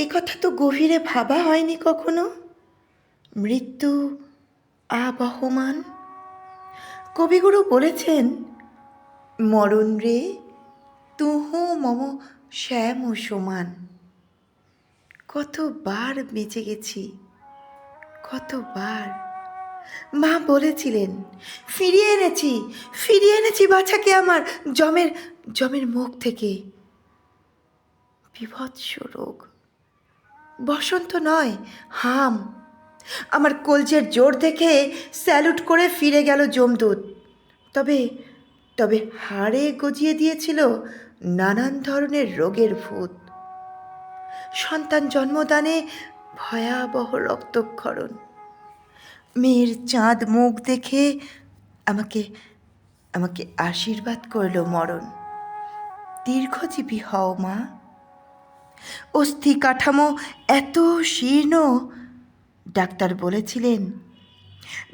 একথা তো গভীরে ভাবা হয়নি কখনো। মৃত্যু আবহমান। কবিগুরু বলেছেন, মরণ রে তুহু মম শ্যাম সমান। কতবার বেঁচে গেছি, কতবার। মা বলেছিলেন, ফিরিয়ে এনেছি বাচ্চাকে আমার জমের জমের মুখ থেকে। বিভৎস রোগ, বসন্ত নয়, হাম। আমার কলজের জোর দেখে স্যালুট করে ফিরে গেল যমদূত। তবে তবে হাড়ে গজিয়ে দিয়েছিল নানান ধরনের রোগের ভূত। সন্তান জন্মদানে ভয়াবহ রক্তক্ষরণ। মেয়ের চাঁদ মুখ দেখে আমাকে আমাকে আশীর্বাদ করল মরণ। দীর্ঘজীবী হও মা। অস্থি কাঠামো এত শীর্ণ, ডাক্তার বলেছিলেন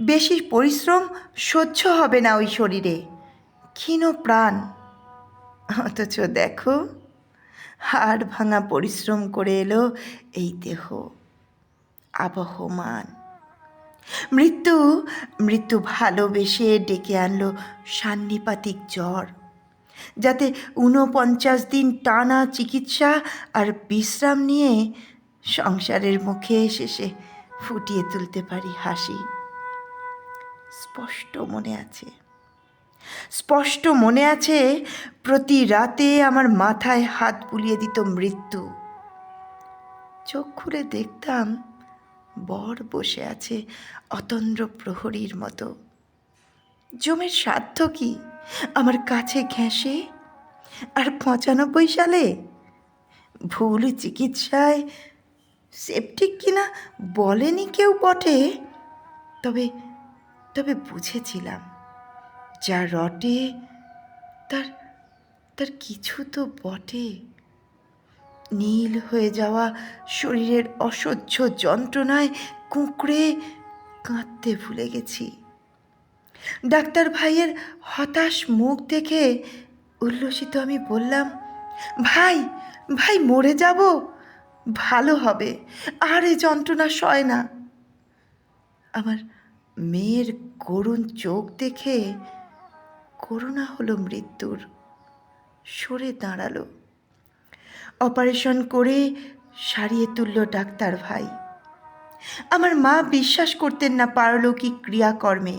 বেশি পরিশ্রম সহ্য হবে না ওই শরীরে, ক্ষীণ প্রাণ। অথচ দেখো, হাড় ভাঙা পরিশ্রম করে এলো এই দেহ আবহমান। মৃত্যু মৃত্যু ভালোবেসে ডেকে আনলো সান্নিপাতিক জ্বর, যাতে ৪৯ দিন টানা চিকিৎসা আর বিশ্রাম নিয়ে সংসারের মুখে শেষে ফুটিয়ে তুলতে পারি হাসি। স্পষ্ট মনে আছে প্রতি রাতে আমার মাথায় হাত বুলিয়ে দিত মৃত্যু। চোখ খুলে দেখতাম বর বসে আছে অতন্দ্র প্রহরীর মতো। জমের সাধ্য কি আমার কাছে ঘেঁষে? আর ৯৫ সালে ভুল চিকিৎসায় সেপটিক কিনা বলেনি কেউ বটে, তবে তবে বুঝেছিলাম যা রটে তার তার কিছু তো বটে। নীল হয়ে যাওয়া শরীরের অসহ্য যন্ত্রণায় কুঁকড়ে কাঁদতে ভুলে গেছি। ডাক্তার ভাইয়ের হতাশ মুখ দেখে উল্লসিত আমি বললাম, ভাই ভাই মরে যাব, ভালো হবে, আর এ যন্ত্রণা সয় না। আমার মেয়ের করুণ চোখ দেখে করুণা হলো মৃত্যুর, সরে দাঁড়ালো। অপারেশন করে সারিয়ে তুলল ডাক্তার ভাই। আমার মা বিশ্বাস করতেন না পারলৌকিক ক্রিয়াকর্মে।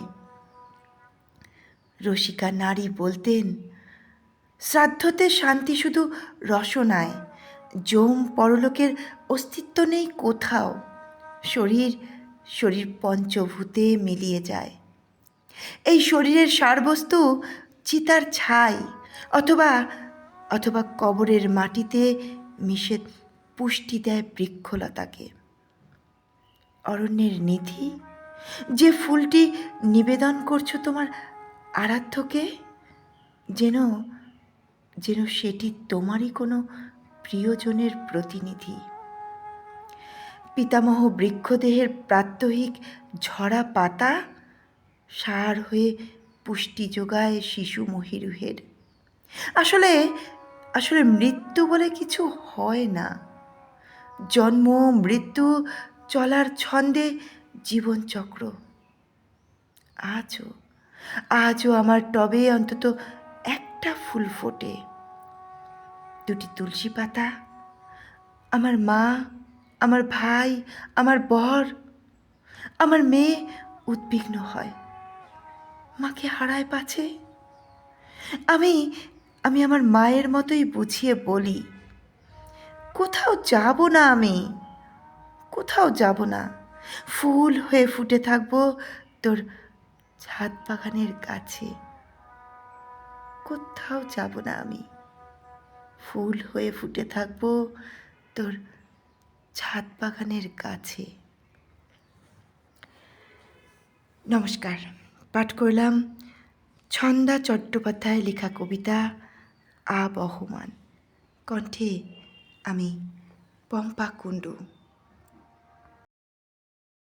রসিকা নারী বলতেন, শ্রাদ্ধতে শান্তি শুধু রসনায়, যম পরলোকের অস্তিত্ব নেই কোথাও। শরীর পঞ্চভূতে মিলিয়ে যায়। এই শরীরের সারবস্তু চিতার ছাই অথবা কবরের মাটিতে মিশে পুষ্টি দেয় বৃক্ষলতাকে। অরণ্যের নিধি, যে ফুলটি নিবেদন করছো তোমার আরাধ্যকে, যেন সেটি তোমারই কোনো প্রিয়জনের প্রতিনিধি। পিতামহ বৃক্ষদেহের প্রাত্যহিক ঝরা পাতা সার হয়ে পুষ্টি যোগায় শিশু মহিরুহের। আসলে মৃত্যু বলে কিছু হয় না। জন্ম মৃত্যু চলার ছন্দে জীবনচক্র। আজও আমার টবে অন্তত একটা ফুল ফোটে, 2টি তুলসী পাতা। আমার মা, আমার ভাই, আমার বর, আমার মেয়ে উদ্বিগ্ন হয়, মাকে হারায় পাছে। আমি আমার মায়ের মতোই বুঝিয়ে বলি, কোথাও যাব না, আমি কোথাও যাব না। ফুল হয়ে ফুটে থাকবো তোর ছাদ বাগানের কাছে। কোথাও যাব না আমি, ফুল হয়ে ফুটে থাকবো তোর ছাদ বাগানের কাছে। নমস্কার। পাঠ করলাম ছন্দা চট্টোপাধ্যায় লেখা কবিতা আবহমান। কণ্ঠে আমি পম্পা কুণ্ডু।